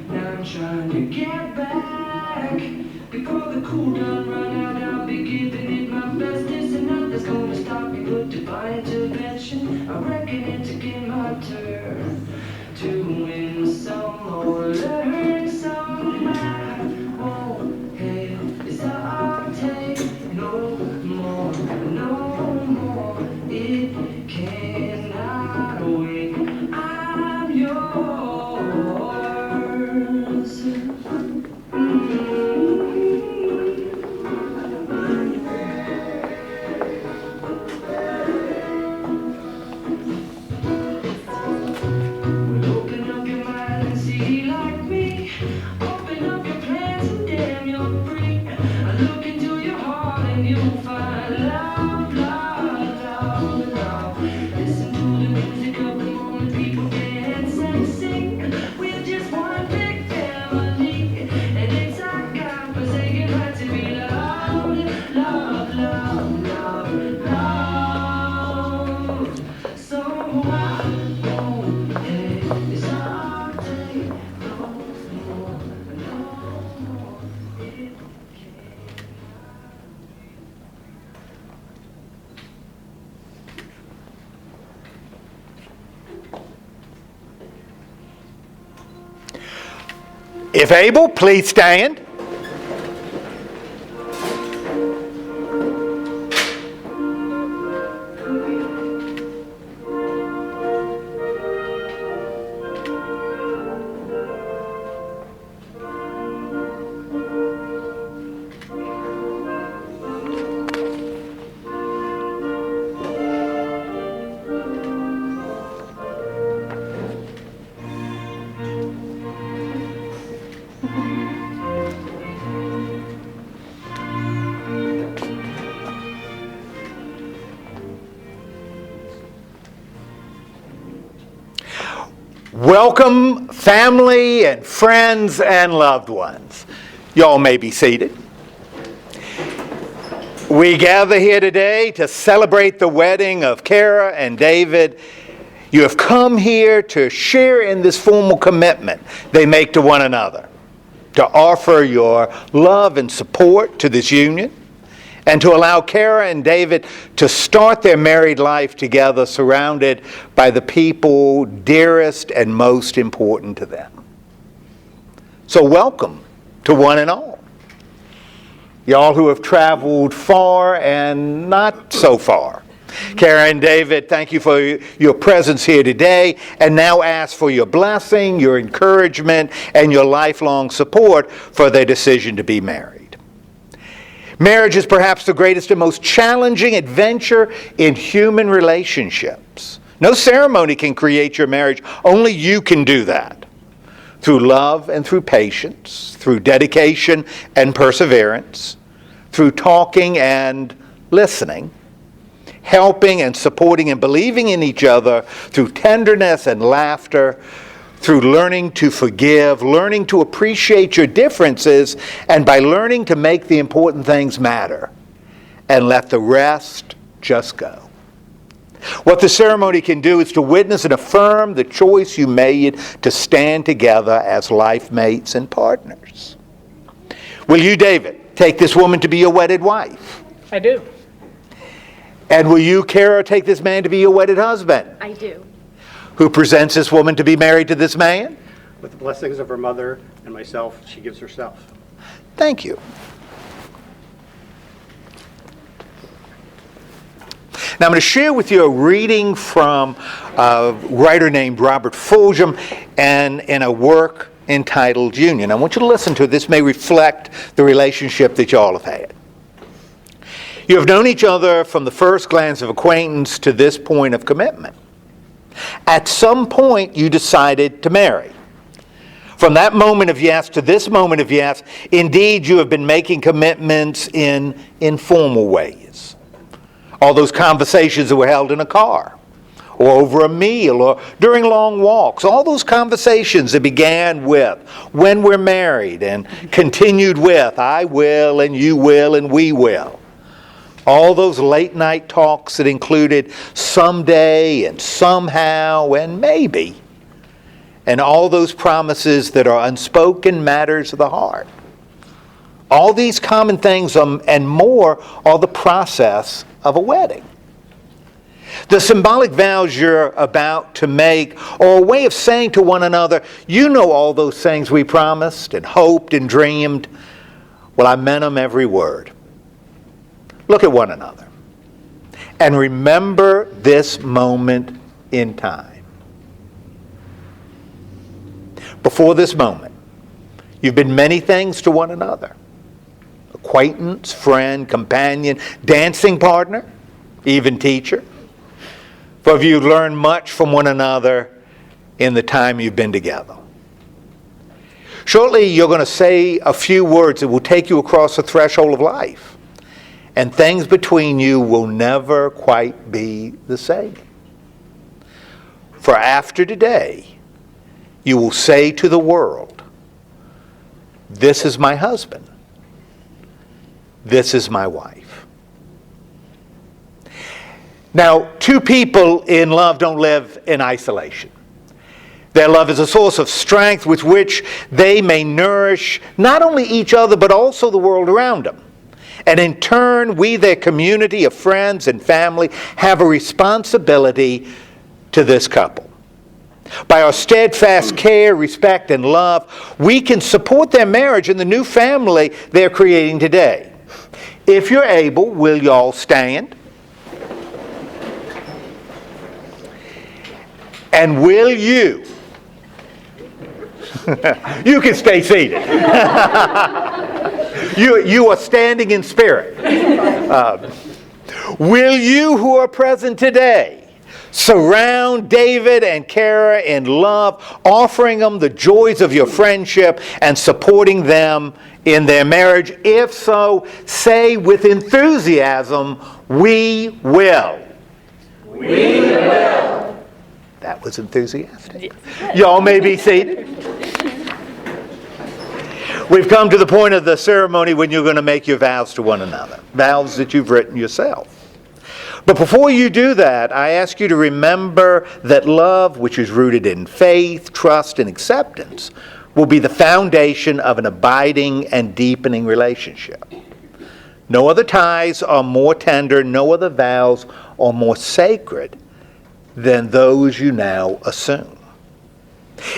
Now I'm trying to get back. Before the cool down run out, I'll be giving it my best. This and nothing's gonna stop me but divine intervention. I reckon it's again my turn to win some or learn some. I won't hesitate no more, no more. It cannot wait. I'm yours. Open up your mind and see like me. Open up your plans and damn you're free. I look into your heart and you'll find love, love, love, love. Listen to the music of the moment, people dance and sing. We're just one big family, and it's our God-forsaken right to be loved, love, love, love, love. So I won't hesitate no more, no more. It If able, please stand. Welcome, family and friends and loved ones. Y'all may be seated. We gather here today to celebrate the wedding of Kara and David. You have come here to share in this formal commitment they make to one another, to offer your love and support to this union, and to allow Kara and David to start their married life together surrounded by the people dearest and most important to them. So welcome to one and all. Y'all who have traveled far and not so far. Kara and David, thank you for your presence here today, and now ask for your blessing, your encouragement, and your lifelong support for their decision to be married. Marriage is perhaps the greatest and most challenging adventure in human relationships. No ceremony can create your marriage. Only you can do that. Through love and through patience, through dedication and perseverance, through talking and listening, helping and supporting and believing in each other, through tenderness and laughter, through learning to forgive, learning to appreciate your differences, and by learning to make the important things matter and let the rest just go. What the ceremony can do is to witness and affirm the choice you made to stand together as life mates and partners. Will you, David, take this woman to be your wedded wife? I do. And will you, Kara, take this man to be your wedded husband? I do. Who presents this woman to be married to this man? With the blessings of her mother and myself, she gives herself. Thank you. Now I'm going to share with you a reading from a writer named Robert Fulghum and in a work entitled Union. I want you to listen to it. This may reflect the relationship that you all have had. You have known each other from the first glance of acquaintance to this point of commitment. At some point, you decided to marry. From that moment of yes to this moment of yes, indeed, you have been making commitments in informal ways. All those conversations that were held in a car, or over a meal, or during long walks, all those conversations that began with, when we're married, and continued with, I will, and you will, and we will. All those late night talks that included someday and somehow and maybe. and all those promises that are unspoken matters of the heart. All these common things and more are the process of a wedding. The symbolic vows you're about to make are a way of saying to one another, you know all those things we promised and hoped and dreamed. Well, I meant them every word. Look at one another and remember this moment in time. Before this moment, you've been many things to one another. Acquaintance, friend, companion, dancing partner, even teacher. For you've learned much from one another in the time you've been together. Shortly, you're going to say a few words that will take you across the threshold of life. And things between you will never quite be the same. For after today, you will say to the world, this is my husband. This is my wife. Now, two people in love don't live in isolation. Their love is a source of strength with which they may nourish not only each other but also the world around them. And in turn, we, their community of friends and family, have a responsibility to this couple. By our steadfast care, respect, and love, we can support their marriage and the new family they're creating today. If you're able, will you all stand? And will you? You can stay seated. You are standing in spirit. Will you who are present today surround David and Kara in love, offering them the joys of your friendship and supporting them in their marriage? If so, say with enthusiasm, we will. We will. That was enthusiastic. Y'all may be seated. We've come to the point of the ceremony when you're going to make your vows to one another, vows that you've written yourself. But before you do that, I ask you to remember that love, which is rooted in faith, trust, and acceptance, will be the foundation of an abiding and deepening relationship. No other ties are more tender, no other vows are more sacred than those you now assume.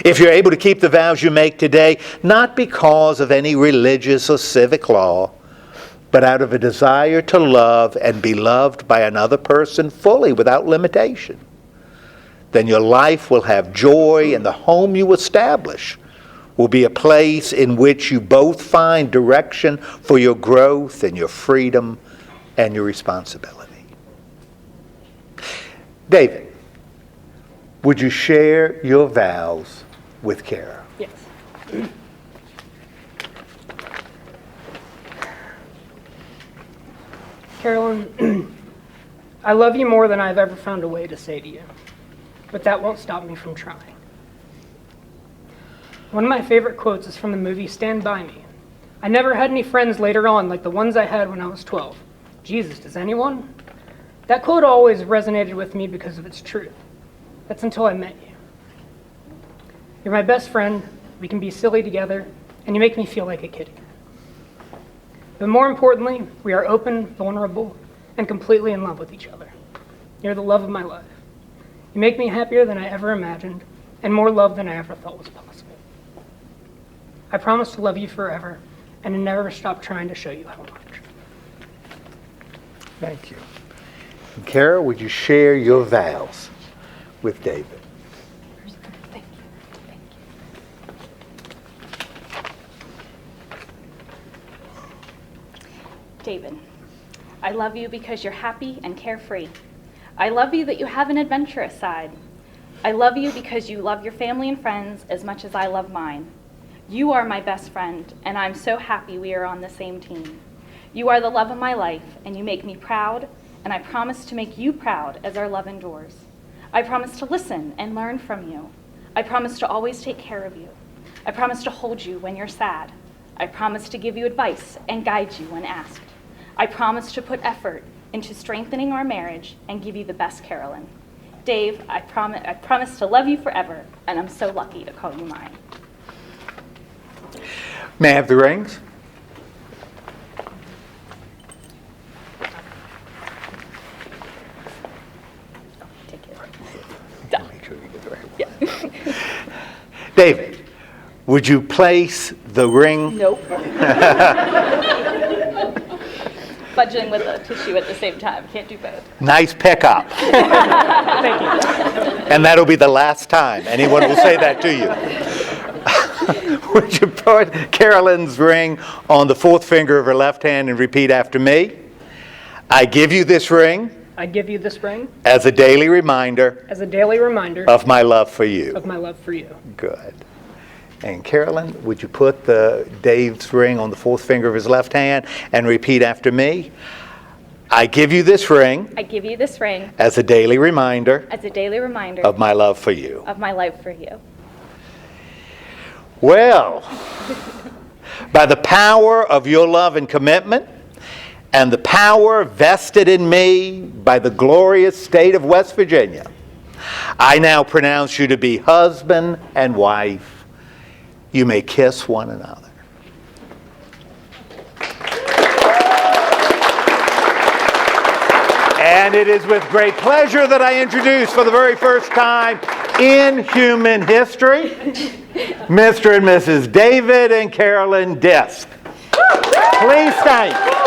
If you're able to keep the vows you make today, not because of any religious or civic law, but out of a desire to love and be loved by another person fully without limitation, then your life will have joy, and the home you establish will be a place in which you both find direction for your growth and your freedom and your responsibility. David, would you share your vows with Kara? Yes. KaraLynn, I love you more than I've ever found a way to say to you, but that won't stop me from trying. One of my favorite quotes is from the movie Stand By Me. I never had any friends later on like the ones I had when I was 12. Jesus, does anyone? That quote always resonated with me because of its truth. That's until I met you. You're my best friend, we can be silly together, and you make me feel like a kid again. But more importantly, we are open, vulnerable, and completely in love with each other. You're the love of my life. You make me happier than I ever imagined, and more love than I ever thought was possible. I promise to love you forever, and to never stop trying to show you how much. Thank you. And Kara, would you share your vows with David? Thank you. Thank you. David, I love you because you're happy and carefree. I love you that you have an adventurous side. I love you because you love your family and friends as much as I love mine. You are my best friend, and I'm so happy we are on the same team. You are the love of my life, and you make me proud, and I promise to make you proud as our love endures. I promise to listen and learn from you. I promise to always take care of you. I promise to hold you when you're sad. I promise to give you advice and guide you when asked. I promise to put effort into strengthening our marriage and give you the best KaraLynn. Dave, I promise to love you forever, and I'm so lucky to call you mine. May I have the rings? Take it. Make sure you get the right one. David, would you place the ring? Nope. Fudging with a tissue at the same time. Can't do both. Nice pickup. Thank you. And that'll be the last time anyone will say that to you. Would you put KaraLynn's ring on the fourth finger of her left hand and repeat after me? I give you this ring I give you this ring as a daily reminder as a daily reminder of my love for you. of my love for you. Good. And KaraLynn, would you put Dave's ring on the fourth finger of his left hand and repeat after me? I give you this ring I give you this ring as a daily reminder as a daily reminder of my love for you. of my love for you. Well, by the power of your love and commitment, and the power vested in me by the glorious state of West Virginia, I now pronounce you to be husband and wife. You may kiss one another. And it is with great pleasure that I introduce for the very first time in human history, Mr. and Mrs. David and KaraLynn Disque. Please stand.